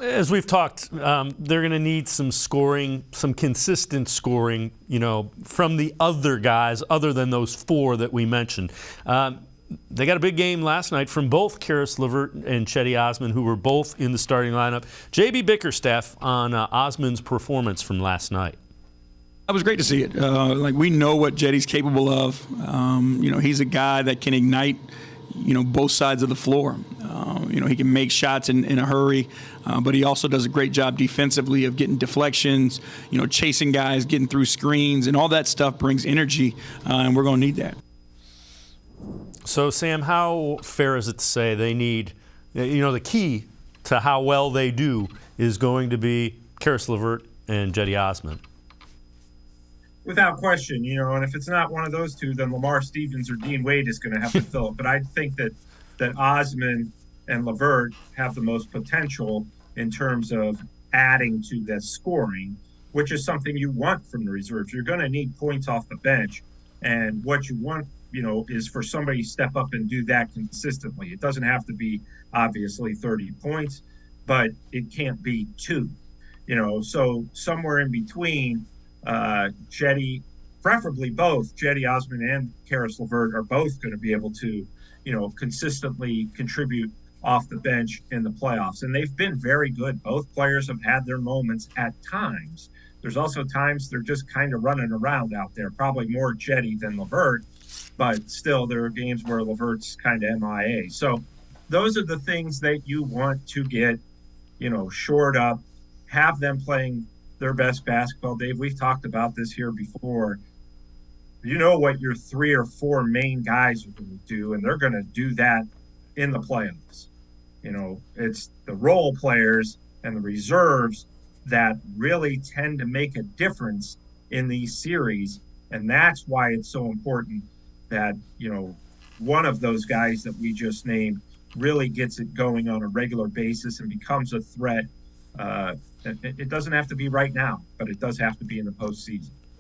As we've talked, they're going to need some scoring, some consistent scoring, from the other guys other than those four that we mentioned. They got a big game last night from both Caris LeVert and Cedi Osman, who were both in the starting lineup. JB Bickerstaff on Osman's performance from last night. It was great to see it. We know what Cedi's capable of. He's a guy that can ignite, both sides of the floor. He can make shots in a hurry, but he also does a great job defensively of getting deflections, chasing guys, getting through screens, and all that stuff brings energy, and we're going to need that. So, Sam, how fair is it to say they need, the key to how well they do is going to be Caris LeVert and Cedi Osman? Without question, and if it's not one of those two, then Lamar Stevens or Dean Wade is going to have to fill it. But I think that Osman and LeVert have the most potential in terms of adding to that scoring, which is something you want from the reserves. You're going to need points off the bench, and what you want, is for somebody to step up and do that consistently. It doesn't have to be obviously 30 points, but it can't be 2. So somewhere in between. Cedi, preferably both Cedi Osman and Caris LeVert are both going to be able to, consistently contribute off the bench in the playoffs. And they've been very good. Both players have had their moments at times. There's also times they're just kind of running around out there, probably more Cedi than LeVert, but still there are games where LeVert's kind of MIA. So those are the things that you want to get, shored up, have them playing their best basketball. Dave, we've talked about this here before. You know what your 3 or 4 main guys are going to do, and they're going to do that in the playoffs. It's the role players and the reserves that really tend to make a difference in these series, and that's why it's so important that, one of those guys that we just named really gets it going on a regular basis and becomes a threat. It doesn't have to be right now, but it does have to be in the postseason.